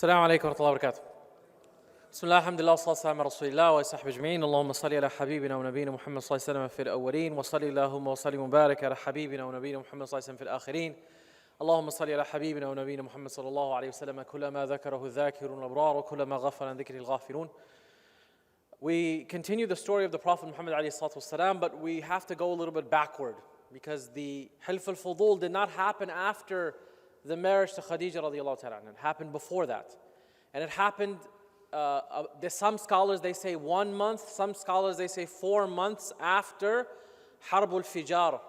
السلام عليكم ورحمة الله وبركاته. بسم الله الحمد لله والصلاة والسلام على رسول الله وصحبه أجمعين. اللهم صل على حبيبنا ونبينا محمد صلى الله عليه وسلم في الأولين وصل اللهم وسلم وبارك على حبيبنا ونبينا محمد صلى الله عليه وسلم في الآخرين. اللهم صل على حبيبنا ونبينا محمد صلى الله عليه وسلم كلما ذكره الذاكرون الأبرار وكلما غفل عن ذكره الغافلون. We continue the story of the Prophet Muhammad alayhi salatu wasalam, but we have to go a little bit backward because the Hilf al-Fudul did not happen after the marriage to Khadija radiallahu ta'ala anha. It happened before that. And it happened, some scholars they say 1 month, some scholars they say 4 months after Harb al-Fijar.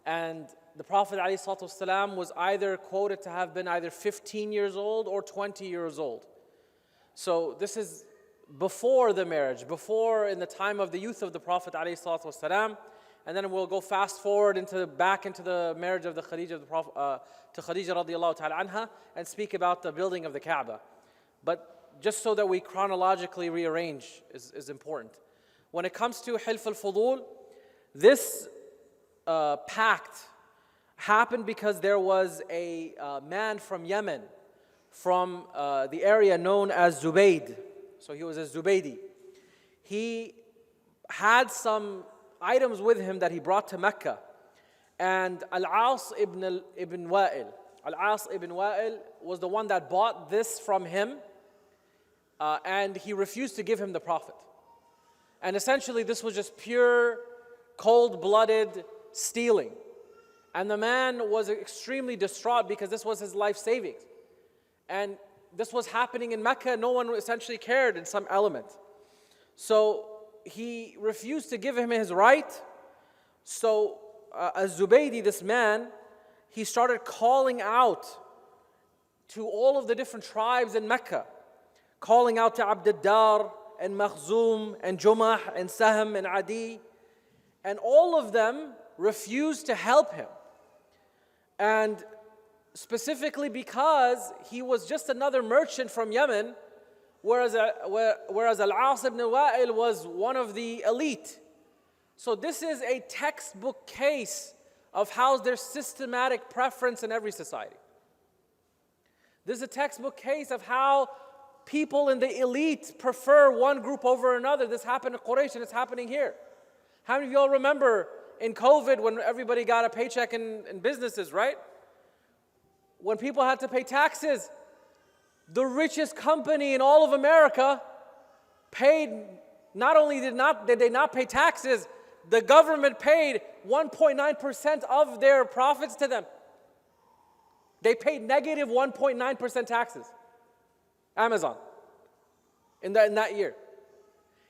And the Prophet alayhi salatu wasalam was either quoted to have been either 15 years old or 20 years old. So this is before the marriage, before in the time of the youth of the Prophet alayhi salatu wasalam. And then we'll go fast forward back into the marriage of the Khadija of the Prophet to Khadija radiallahu ta'ala anha and speak about the building of the Kaaba. But just so that we chronologically rearrange is important. When it comes to Hilf al-Fudul, this pact happened because there was a man from Yemen, from the area known as Zubayd. So he was a Zubaydi. He had some items with him that he brought to Mecca. And Al-As ibn Wa'il. Al-As ibn Wa'il was the one that bought this from him. And he refused to give him the Prophet. And essentially this was just pure, cold-blooded stealing. And the man was extremely distraught because this was his life savings. And this was happening in Mecca. No one essentially cared in some element. So he refused to give him his right. So Az-Zubaydi, this man, he started calling out to all of the different tribes in Mecca, calling out to Abd ad-Dar and Makhzum and Jumah and Sahm and Adi, and all of them refused to help him. And specifically because he was just another merchant from Yemen, whereas Al-As ibn Wa'il was one of the elite. So this is a textbook case of how there's systematic preference in every society. This is a textbook case of how people in the elite prefer one group over another. This happened in Quraysh and it's happening here. How many of y'all remember in COVID when everybody got a paycheck in businesses, right? When people had to pay taxes, the richest company in all of America paid, not only did they not pay taxes, the government paid 1.9% of their profits to them. They paid negative 1.9% taxes. Amazon, in that year.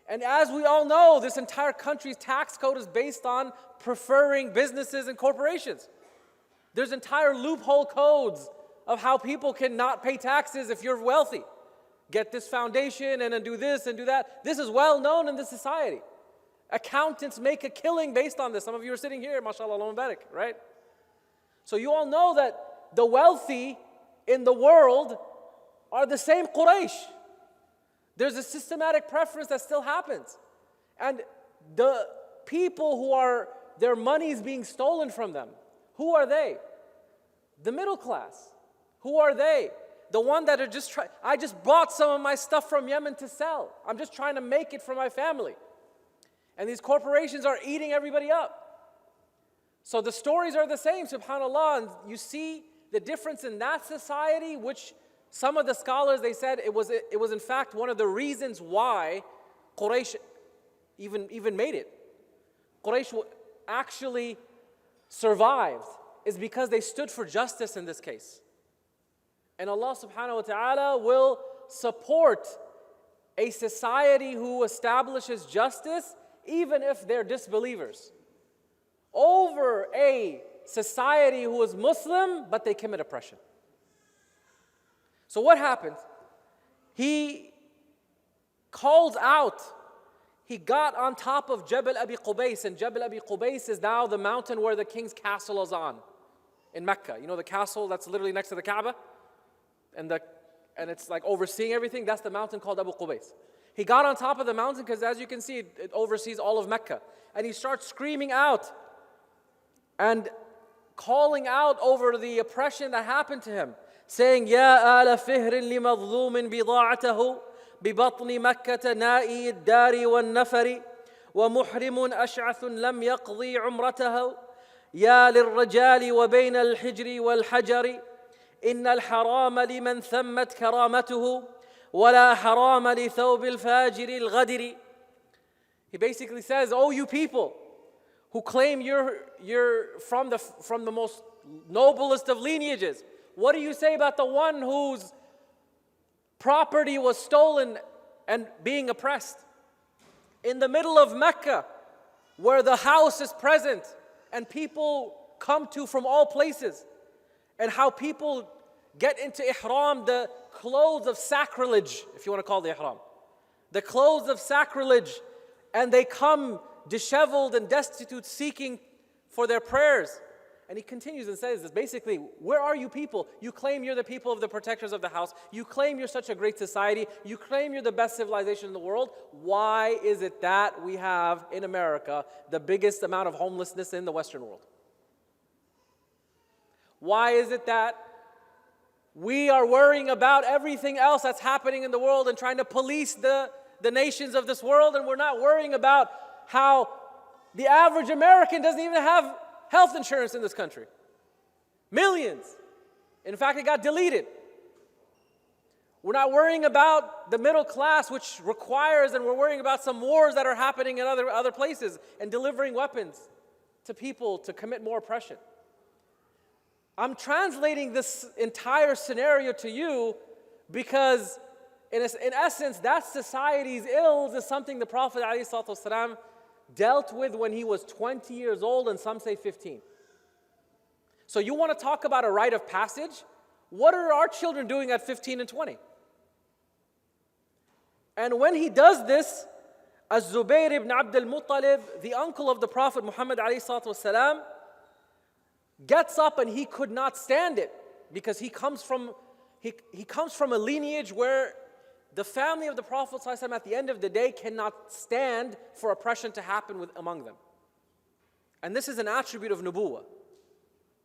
And as we all know, this entire country's tax code is based on preferring businesses and corporations. There's entire loophole codes of how people cannot pay taxes if you're wealthy. Get this foundation and then do this and do that. This is well known in this society. Accountants make a killing based on this. Some of you are sitting here, mashallah, Allah Mubarak, right? So you all know that the wealthy in the world are the same Quraysh. There's a systematic preference that still happens. And the people who are, their money is being stolen from them, who are they? The middle class. Who are they? The one that are just trying, I just bought some of my stuff from Yemen to sell. I'm just trying to make it for my family. And these corporations are eating everybody up. So the stories are the same, subhanAllah. And you see the difference in that society, which some of the scholars, they said it was in fact one of the reasons why Quraysh even made it. Quraysh actually survived is because they stood for justice in this case. And Allah subhanahu wa ta'ala will support a society who establishes justice even if they're disbelievers, over a society who is Muslim but they commit oppression. So what happened? He called out. He got on top of Jabal Abi Qubays, and Jabal Abi Qubays is now the mountain where the king's castle is on in Mecca. You know the castle that's literally next to the Kaaba? And it's like overseeing everything? That's the mountain called Abu Qubays. He got on top of the mountain because as you can see, it oversees all of Mecca. And he starts screaming out and calling out over the oppression that happened to him, saying, يا آل فهر لمظلوم بضاعته ببطن مكة نائي الدار والنفر ومحرم أشعث لم يقضي عمرته يا للرجال وبين الحجر والحجر إن الحرام لمن ثمت كرامته ولا حرام لثوب الفاجر الغدر. He basically says, oh, you people who claim you're from the most noblest of lineages, what do you say about the one whose property was stolen and being oppressed? In the middle of Mecca, where the house is present and people come to from all places, and how people get into ihram, the clothes of sacrilege, if you want to call the ihram, the clothes of sacrilege, and they come disheveled and destitute, seeking for their prayers. And he continues and says this, basically, where are you people? You claim you're the people of the protectors of the house. You claim you're such a great society. You claim you're the best civilization in the world. Why is it that we have in America the biggest amount of homelessness in the Western world? Why is it that we are worrying about everything else that's happening in the world and trying to police the nations of this world, and we're not worrying about how the average American doesn't even have health insurance in this country? Millions. In fact, it got deleted. We're not worrying about the middle class, which requires, and we're worrying about some wars that are happening in other places and delivering weapons to people to commit more oppression. I'm translating this entire scenario to you because in essence, that society's ills is something the Prophet ﷺ dealt with when he was 20 years old, and some say 15. So you want to talk about a rite of passage? What are our children doing at 15 and 20? And when he does this, Az-Zubayr ibn Abd al-Muttalib, the uncle of the Prophet Muhammad ﷺ, gets up and he could not stand it because he comes from a lineage where the family of the Prophet ﷺ at the end of the day cannot stand for oppression to happen among them. And this is an attribute of Nubuwwah.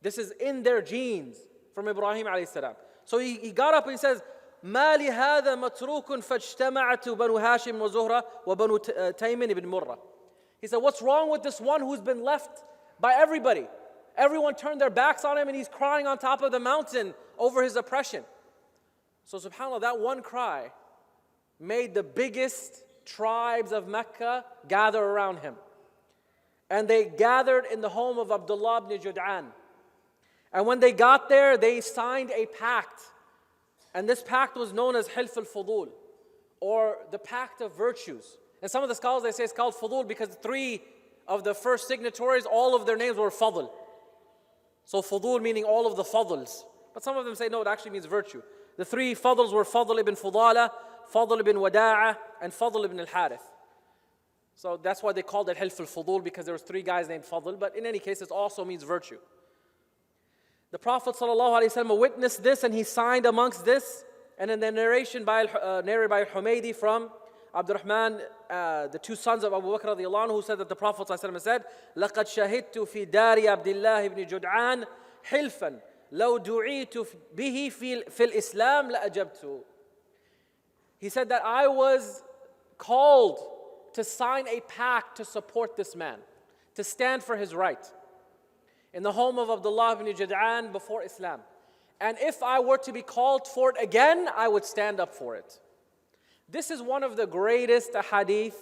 This is in their genes from Ibrahim alayhi salam. So he got up and he says, ما لهذا متروك فاجتمعت بنو هاشم وزهرة وبنو تيم ibn Murrah. He said, what's wrong with this one who's been left by everybody? Everyone turned their backs on him and he's crying on top of the mountain over his oppression. So subhanAllah, that one cry made the biggest tribes of Mecca gather around him. And they gathered in the home of Abdullah ibn Jud'an. And when they got there, they signed a pact. And this pact was known as Hilf al-Fudul, or the Pact of Virtues. And some of the scholars, they say it's called Fudul because 3 of the first signatories, all of their names were Fadl. So Fudul meaning all of the Fadls. But some of them say no, it actually means virtue. The 3 Fadls were Fadl ibn Fudala, Fadl ibn Wada'a, and Fadl ibn al-Harith. So that's why they called it Hilf al-Fudul, because there was 3 guys named Fadl. But in any case, it also means virtue. The Prophet ﷺ witnessed this and he signed amongst this. And in the narration narrated by Al-Humaydi from Abdurrahman, the 2 sons of Abu Bakr radiallahu anhu, who said that the Prophet ﷺ said, لَقَدْ شَهِدْتُ فِي دَارِ عَبْدِ اللَّهِ ibn Jud'an حِلْفًا لَوْ دُعِيتُ بِهِ فِي الْإِسْلَامِ لَأَجَبْتُ. He said that I was called to sign a pact to support this man, to stand for his right, in the home of Abdullah ibn Jud'an before Islam. And if I were to be called for it again, I would stand up for it. This is one of the greatest ahadith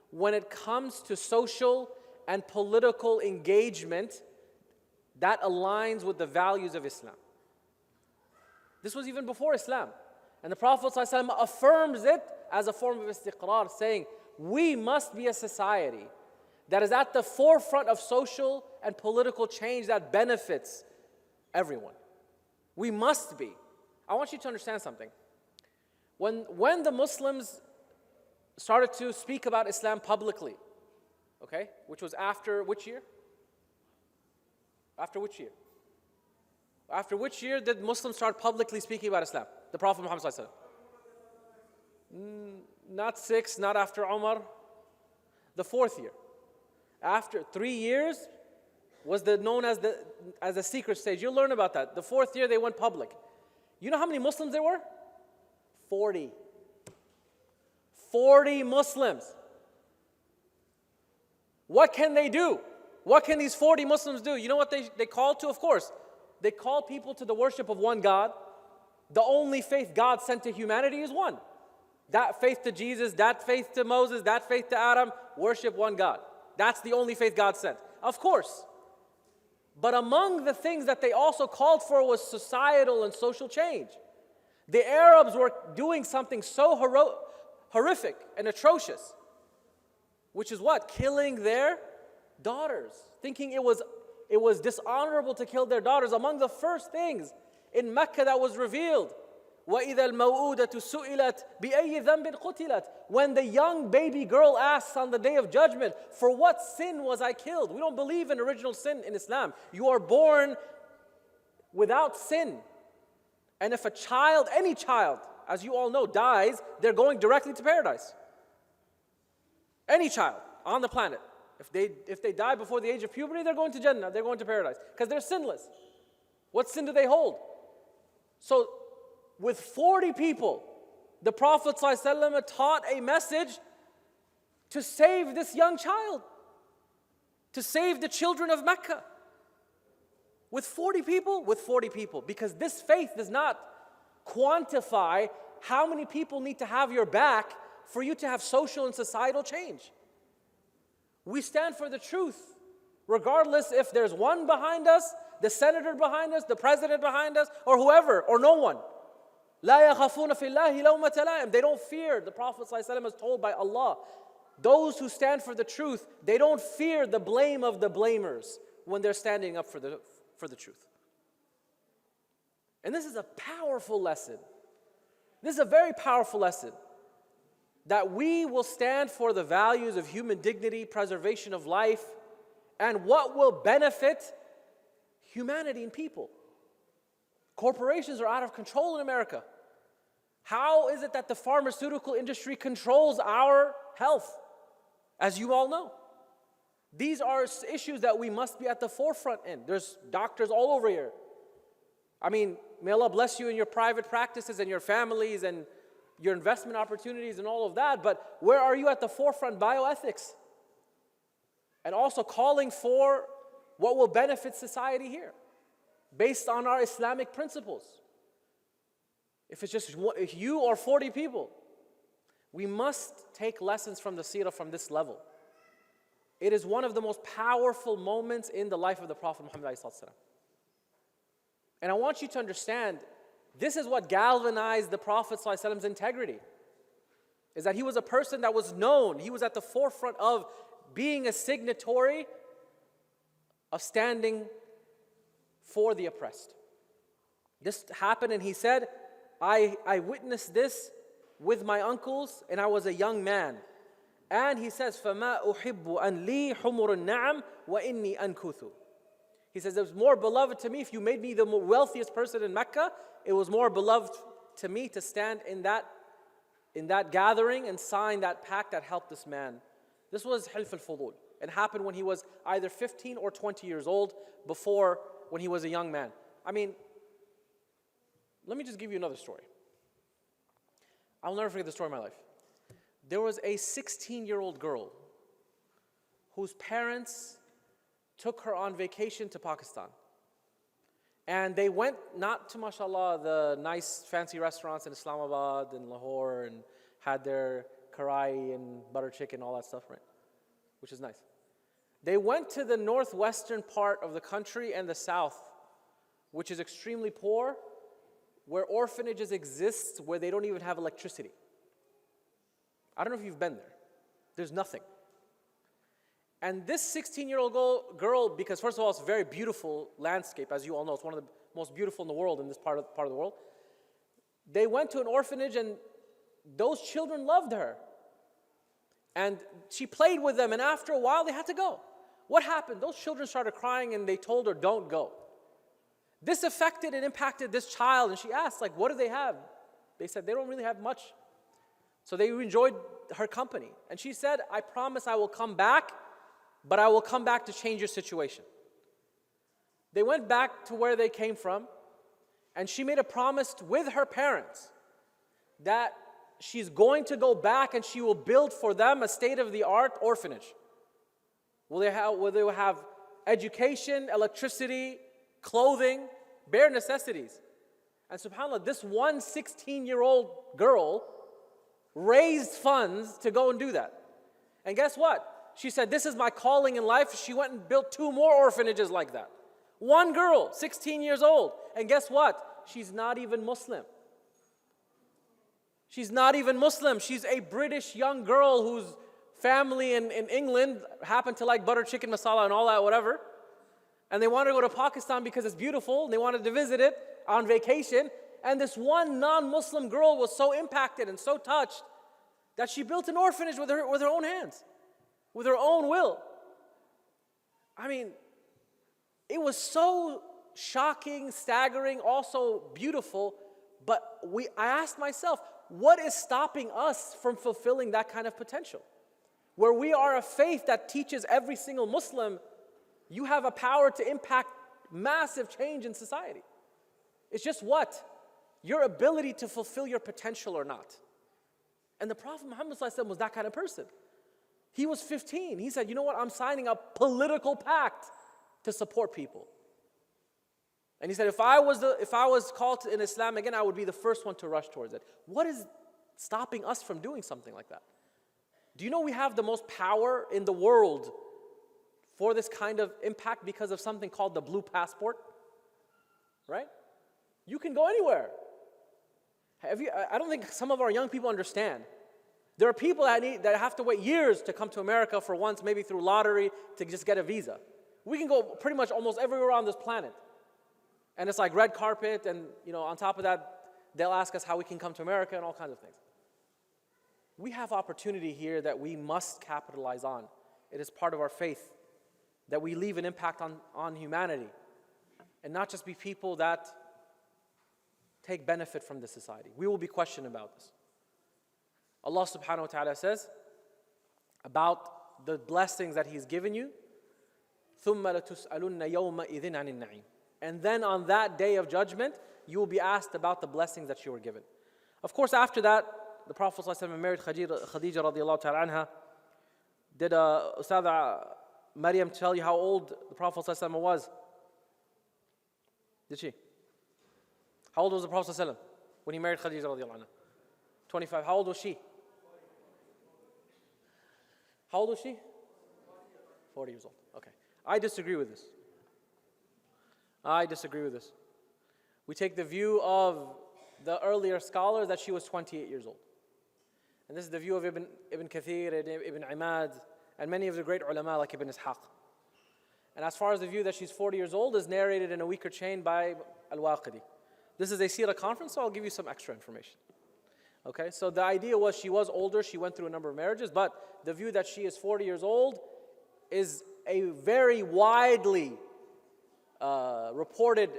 when it comes to social and political engagement that aligns with the values of Islam. This was even before Islam. And the Prophet ﷺ affirms it as a form of istiqrar, saying, we must be a society that is at the forefront of social and political change that benefits everyone. We must be. I want you to understand something. When the Muslims started to speak about Islam publicly, okay, which was after which year? After which year? After which year did Muslims start publicly speaking about Islam? The Prophet Muhammad ﷺ. Not 6, not after Umar. The 4th year. After 3 years was known as the secret stage. You'll learn about that. The 4th year they went public. You know how many Muslims there were? 40. 40 Muslims. What can they do? What can these 40 Muslims do? You know what they call to? Of course, they call people to the worship of one God. The only faith God sent to humanity is one. That faith to Jesus, that faith to Moses, that faith to Adam, worship one God. That's the only faith God sent. Of course. But among the things that they also called for was societal and social change. The Arabs were doing something so horrific and atrocious, which is what? Killing their daughters, thinking it was dishonorable to kill their daughters. Among the first things in Mecca that was revealed, وَإِذَا الْمَوْءُودَةُ سُئِلَتْ بِأَيِّ ذَنْبٍ قُتِلَتْ. When the young baby girl asks on the day of judgment, for what sin was I killed? We don't believe in original sin in Islam. You are born without sin. And if a child, any child, as you all know, dies, they're going directly to paradise. Any child on the planet. If they die before the age of puberty, they're going to Jannah, they're going to paradise. Because they're sinless. What sin do they hold? So, with 40 people, the Prophet ﷺ taught a message to save this young child, to save the children of Mecca. With 40 people? With 40 people. Because this faith does not quantify how many people need to have your back for you to have social and societal change. We stand for the truth, regardless if there's one behind us, the senator behind us, the president behind us, or whoever, or no one. لا يخافون في الله لومة لائم. They don't fear. The Prophet ﷺ is told by Allah, those who stand for the truth, they don't fear the blame of the blamers when they're standing up for the truth. And this is a powerful lesson. This is a very powerful lesson. That we will stand for the values of human dignity, preservation of life, and what will benefit humanity and people. Corporations are out of control in America. How is it that the pharmaceutical industry controls our health? As you all know. These are issues that we must be at the forefront in. There's doctors all over here. I mean, may Allah bless you in your private practices and your families and your investment opportunities and all of that, but where are you at the forefront? Bioethics. And also calling for what will benefit society here, based on our Islamic principles. If it's just you or 40 people, we must take lessons from the seerah from this level. It is one of the most powerful moments in the life of the Prophet Muhammad ﷺ. And I want you to understand, this is what galvanized the Prophet ﷺ's integrity. Is that he was a person that was known, he was at the forefront of being a signatory of standing for the oppressed. This happened and he said, I witnessed this with my uncles and I was a young man. And he says, فَمَا أُحِبُّ أَنْ لِي حُمُرُ النَّعَمْ وَإِنِّي أَنْكُثُ. He says, it was more beloved to me, if you made me the wealthiest person in Mecca, it was more beloved to me to stand in that gathering and sign that pact that helped this man. This was Hilf al-Fudul. It happened when he was either 15 or 20 years old, before when he was a young man. I mean, let me just give you another story. I'll never forget the story of my life. There was a 16-year-old girl whose parents took her on vacation to Pakistan. And they went not to, mashallah, the nice fancy restaurants in Islamabad and Lahore and had their karai and butter chicken, all that stuff, right? Which is nice. They went to the northwestern part of the country and the south, which is extremely poor, where orphanages exist, where they don't even have electricity. I don't know if you've been there. There's nothing. And this 16-year-old girl, because first of all, it's a very beautiful landscape, as you all know. It's one of the most beautiful in the world, in this part of the world. They went to an orphanage and those children loved her. And she played with them, and after a while, they had to go. What happened? Those children started crying and they told her, don't go. This affected and impacted this child, and she asked, like, what do they have? They said, they don't really have much. So they enjoyed her company. And she said, I promise I will come back, but I will come back to change your situation. They went back to where they came from, And she made a promise with her parents that she's going to go back and she will build for them a state-of-the-art orphanage. Where they will have education, electricity, clothing, bare necessities. And subhanAllah, this one 16-year-old girl raised funds to go and do that. And guess what? She said, this is my calling in life. She went and built 2 more orphanages like that. One girl, 16 years old. And guess what? She's not even Muslim. She's not even Muslim. She's a British young girl whose family in England happened to like butter chicken masala and all that, whatever. And they wanted to go to Pakistan because it's beautiful. And they wanted to visit it on vacation. And this one non-Muslim girl was so impacted and so touched that she built an orphanage with her own hands, with her own will. I mean, it was so shocking, staggering, also beautiful. But I asked myself, what is stopping us from fulfilling that kind of potential? Where we are a faith that teaches every single Muslim, you have a power to impact massive change in society. It's just what? Your ability to fulfill your potential or not. And the Prophet Muhammad ﷺ was that kind of person. He was 15. He said, you know what? I'm signing a political pact to support people. And he said, if I was called in Islam again, I would be the first one to rush towards it. What is stopping us from doing something like that? Do you know we have the most power in the world for this kind of impact because of something called the blue passport? Right? You can go anywhere. I don't think some of our young people understand. There are people that have to wait years to come to America for once, maybe through lottery, to just get a visa. We can go pretty much almost everywhere on this planet. And it's like red carpet, and on top of that, they'll ask us how we can come to America and all kinds of things. We have opportunity here that we must capitalize on. It is part of our faith that we leave an impact on humanity and not just be people that take benefit from this society. We will be questioned about this. Allah subhanahu wa ta'ala says about the blessings that He's given you, ثُمَّ لَتُسْأَلُنَّ يَوْمَئِذٍ عَنِ النَّعِيمِ. And then on that day of judgment, you will be asked about the blessings that you were given. Of course, after that, the Prophet ﷺ married Khadija radiallahu ta'ala anha. Did Ustadha Maryam tell you how old the Prophet ﷺ was? Did she? How old was the Prophet ﷺ when he married Khadija radiallahu anha? 25. How old was she? How old was she? 40 years old. Okay. I disagree with this. We take the view of the earlier scholars that she was 28 years old. And this is the view of Ibn Kathir, Ibn Imad, and many of the great ulama like Ibn Ishaq. And as far as the view that she's 40 years old is narrated in a weaker chain by al-Waqidi. This is a Seerah conference, so I'll give you some extra information. Okay, so the idea was she was older, she went through a number of marriages, but the view that she is 40 years old is a very widely reported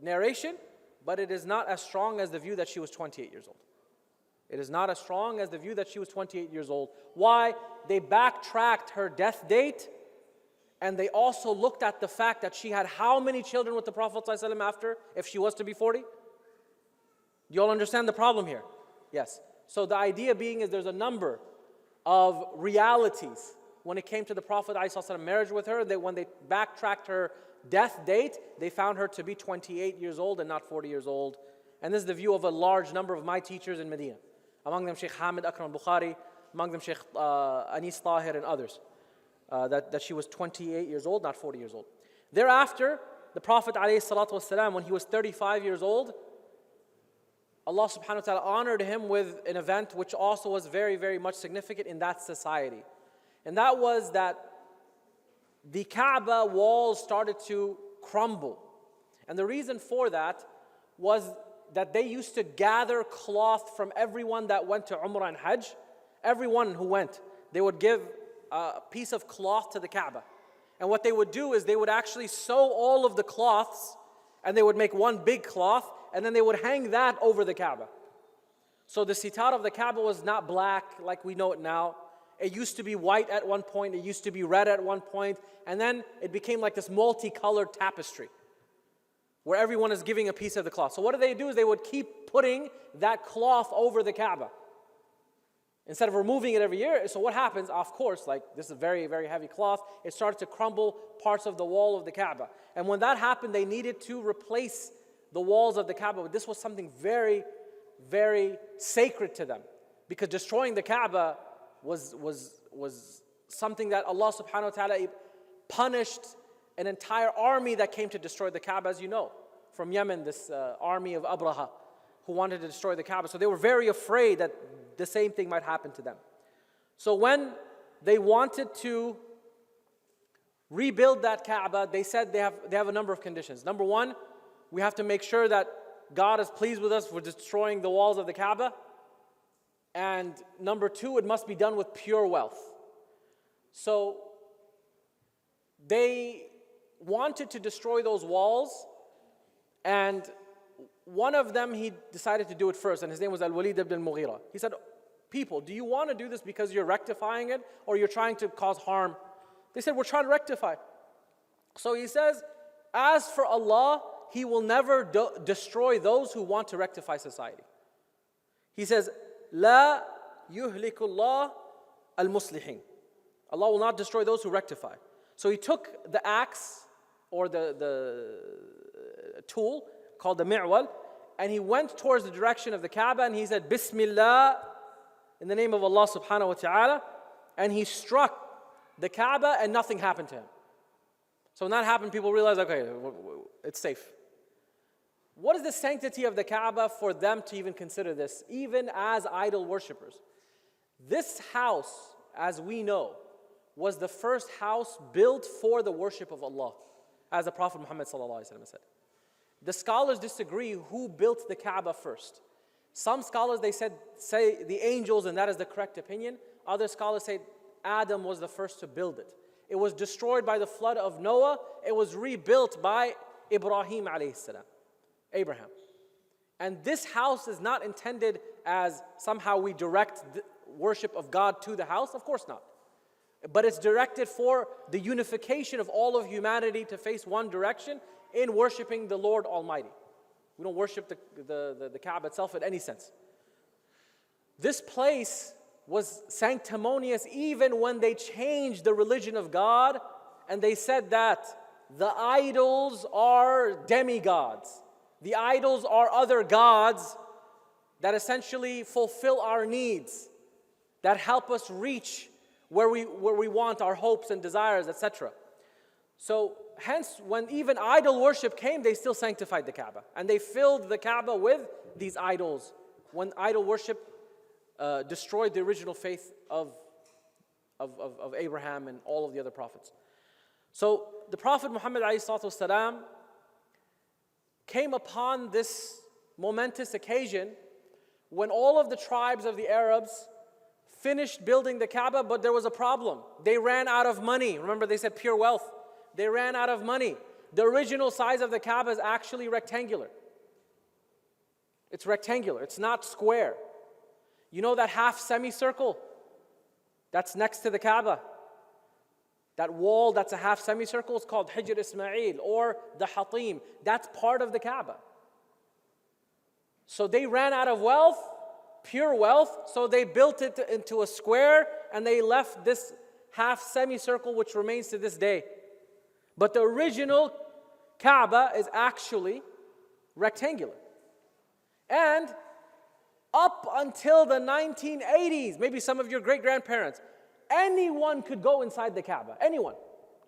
narration, but it is not as strong as the view that she was 28 years old. It is not as strong as the view that she was 28 years old. Why? They backtracked her death date, and they also looked at the fact that she had how many children with the Prophet ﷺ after, if she was to be 40? Do you all understand the problem here? Yes. So the idea being is there's a number of realities when it came to the Prophet ﷺ marriage with her, that when they backtracked her death date, they found her to be 28 years old and not 40 years old. And this is the view of a large number of my teachers in Medina. Among them Shaykh Hamid Akram Bukhari, among them Shaykh Anis Tahir and others. That she was 28 years old, not 40 years old. Thereafter, the Prophet ﷺ, when he was 35 years old, Allah subhanahu wa ta'ala honored him with an event which also was very, very much significant in that society. And that was that the Kaaba walls started to crumble. And the reason for that was that they used to gather cloth from everyone that went to Umrah and Hajj. Everyone who went, they would give a piece of cloth to the Kaaba. And what they would do is they would actually sew all of the cloths, and they would make one big cloth, and then they would hang that over the Kaaba. So the sitar of the Kaaba was not black like we know it now. It used to be white at one point, it used to be red at one point, and then it became like this multicolored tapestry, where everyone is giving a piece of the cloth. So what do? They would keep putting that cloth over the Kaaba instead of removing it every year. So what happens? Of course, like this is a very, very heavy cloth. It started to crumble parts of the wall of the Kaaba. And when that happened, they needed to replace the walls of the Kaaba. But this was something very, very sacred to them, because destroying the Kaaba was something that Allah subhanahu wa ta'ala punished an entire army that came to destroy the Kaaba, as you know, from Yemen, this army of Abraha, who wanted to destroy the Kaaba. So they were very afraid that the same thing might happen to them. So when they wanted to rebuild that Kaaba, they said they have a number of conditions. Number one, we have to make sure that God is pleased with us for destroying the walls of the Kaaba. And number two, it must be done with pure wealth. So they wanted to destroy those walls, and one of them, he decided to do it first, and his name was al-Walid ibn al-Mughira. He said, people, do you want to do this because you're rectifying it or you're trying to cause harm? They said, we're trying to rectify. So he says, as for Allah, He will never destroy those who want to rectify society. He says, La yuhlikullah al-muslihin. Allah will not destroy those who rectify. So he took the axe, or the tool called the mi'wal, and he went towards the direction of the Kaaba, and he said, Bismillah, in the name of Allah subhanahu wa ta'ala, and he struck the Kaaba and nothing happened to him. So when that happened, people realized, okay, it's safe. What is the sanctity of the Kaaba for them to even consider this, even as idol worshippers? This house, as we know, was the first house built for the worship of Allah, as the Prophet Muhammad ﷺ said. The scholars disagree who built the Kaaba first. Some scholars, they say the angels, and that is the correct opinion. Other scholars say Adam was the first to build it. It was destroyed by the flood of Noah. It was rebuilt by Ibrahim alayhi salam, Abraham. And this house is not intended as somehow we direct the worship of God to the house. Of course not. But it's directed for the unification of all of humanity to face one direction in worshiping the Lord Almighty. We don't worship the Kaaba itself in any sense. This place was sanctimonious even when they changed the religion of God and they said that the idols are demigods. The idols are other gods that essentially fulfill our needs, that help us reach where we want our hopes and desires, etc. So hence, when even idol worship came, they still sanctified the Kaaba. And they filled the Kaaba with these idols. When idol worship destroyed the original faith of Abraham and all of the other prophets. So the Prophet Muhammad ﷺ came upon this momentous occasion when all of the tribes of the Arabs finished building the Kaaba, but there was a problem. They ran out of money. Remember, they said pure wealth. They ran out of money. The original size of the Kaaba is actually rectangular. It's rectangular. It's not square. You know that half semicircle that's next to the Kaaba? That wall that's a half semicircle is called Hijr Ismail or the Hatim. That's part of the Kaaba. So they ran out of wealth, pure wealth, so they built it into a square and they left this half semicircle which remains to this day. But the original Kaaba is actually rectangular. And up until the 1980s, maybe some of your great-grandparents, anyone could go inside the Kaaba. Anyone.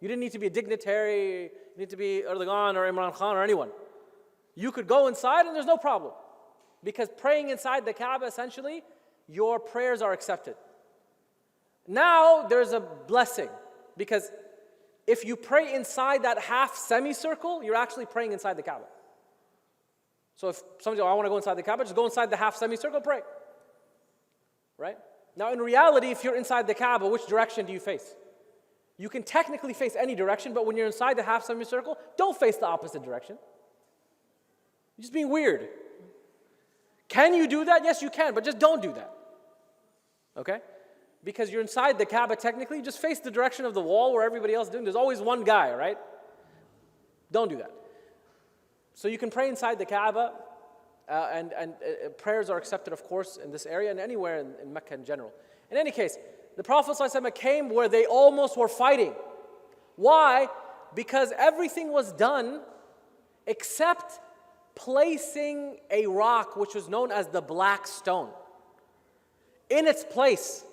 You didn't need to be a dignitary, you need to be Erdogan or Imran Khan or anyone. You could go inside and there's no problem. Because praying inside the Kaaba, essentially, your prayers are accepted. Now there's a blessing. Because if you pray inside that half semicircle, you're actually praying inside the Kaaba. So if somebody says, I want to go inside the Kaaba, just go inside the half semicircle, pray. Right? Now in reality, if you're inside the Kaaba, which direction do you face? You can technically face any direction, but when you're inside the half semicircle, don't face the opposite direction. You're just being weird. Can you do that? Yes, you can, but just don't do that. Okay? Because you're inside the Kaaba technically, just face the direction of the wall where everybody else is doing. There's always one guy, right? Don't do that. So you can pray inside the Kaaba, and prayers are accepted, of course, in this area and anywhere in Mecca in general. In any case, the Prophet ﷺ came where they almost were fighting. Why? Because everything was done except placing a rock which was known as the black stone in its place.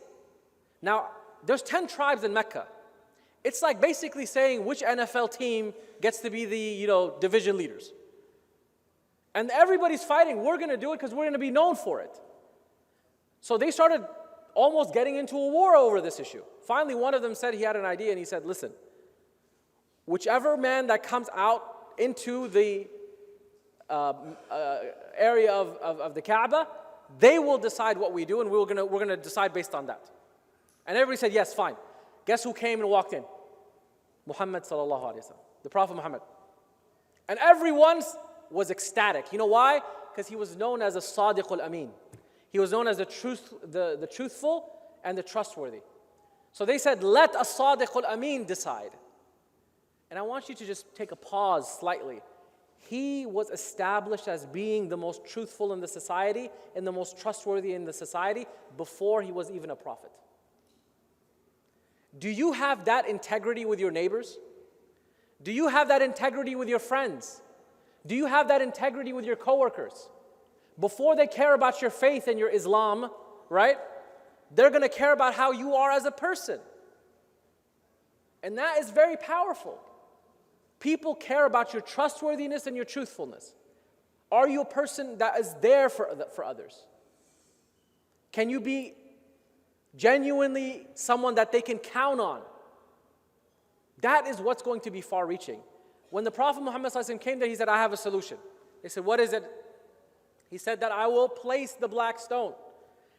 Now, there's 10 tribes in Mecca. It's like basically saying which NFL team gets to be the division leaders. And everybody's fighting, we're going to do it because we're going to be known for it. So they started almost getting into a war over this issue. Finally, one of them said he had an idea, and he said, listen, whichever man that comes out into the area of the Kaaba, they will decide what we do, and we're going to decide based on that. And everybody said, yes, fine. Guess who came and walked in? Muhammad sallallahu alaihi wasallam, the Prophet Muhammad. And everyone was ecstatic. You know why? Because he was known as a Sadiq al-Amin. He was known as the truthful and the trustworthy. So they said, let a Sadiq al-Amin decide. And I want you to just take a pause slightly. He was established as being the most truthful in the society and the most trustworthy in the society before he was even a prophet. Do you have that integrity with your neighbors? Do you have that integrity with your friends? Do you have that integrity with your coworkers? Before they care about your faith and your Islam, right? They're going to care about how you are as a person. And that is very powerful. People care about your trustworthiness and your truthfulness. Are you a person that is there for others? Can you be genuinely someone that they can count on? That is what's going to be far-reaching. When the Prophet Muhammad ﷺ came there, he said, I have a solution. They said, what is it? He said that I will place the black stone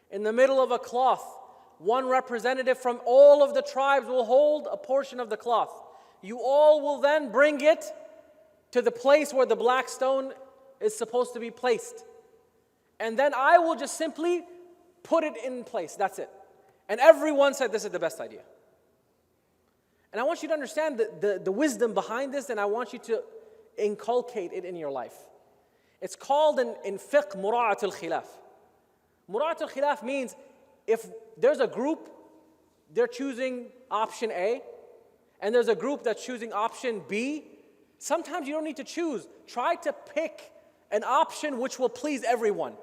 in the middle of a cloth. One representative from all of the tribes will hold a portion of the cloth. You all will then bring it to the place where the black stone is supposed to be placed. And then I will just simply put it in place. That's it. And everyone said this is the best idea. And I want you to understand the wisdom behind this, and I want you to inculcate it in your life. It's called in fiqh mura'at al-khilaf. Mura'at al-khilaf means if there's a group, they're choosing option A, and there's a group that's choosing option B, sometimes you don't need to choose. Try to pick an option which will please everyone.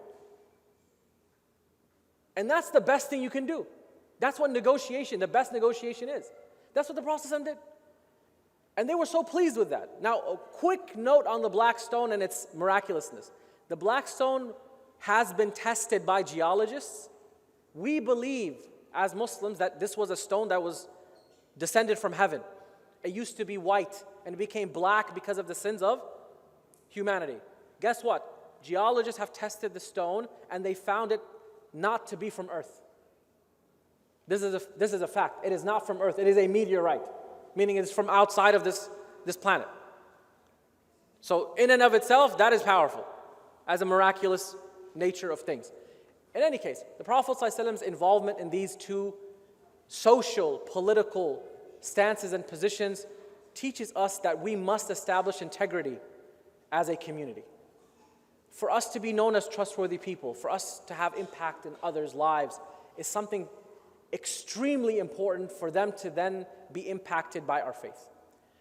And that's the best thing you can do. That's what the best negotiation is. That's what the Prophet ﷺ did. And they were so pleased with that. Now, a quick note on the black stone and its miraculousness. The black stone has been tested by geologists. We believe, as Muslims, that this was a stone that was descended from heaven. It used to be white and it became black because of the sins of humanity. Guess what? Geologists have tested the stone and they found it not to be from earth. This is a fact. It is not from earth. It is a meteorite, meaning it's from outside of this planet. So in and of itself, that is powerful as a miraculous nature of things. In any case, the Prophet ﷺ's involvement in these two social, political stances and positions teaches us that we must establish integrity as a community. For us to be known as trustworthy people, for us to have impact in others' lives is something extremely important for them to then be impacted by our faith.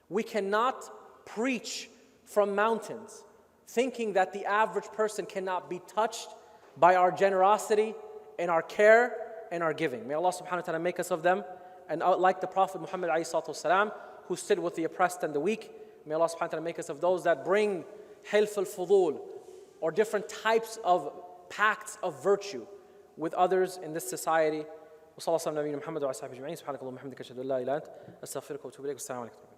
We cannot preach from mountains thinking that the average person cannot be touched by our generosity and our care and our giving. May Allah subhanahu wa ta'ala make us of them, and like the Prophet Muhammad ﷺ, who stood with the oppressed and the weak. May Allah subhanahu wa ta'ala make us of those that bring Hilf al-Fudul, or different types of pacts of virtue with others in this society. وصلى الله على نبينا محمد وعلى آله وصحبه أجمعين سبحانك اللهم وبحمدك أشهد أن لا إله إلا أنت أستغفرك وأتوب إليك والسلام عليكم.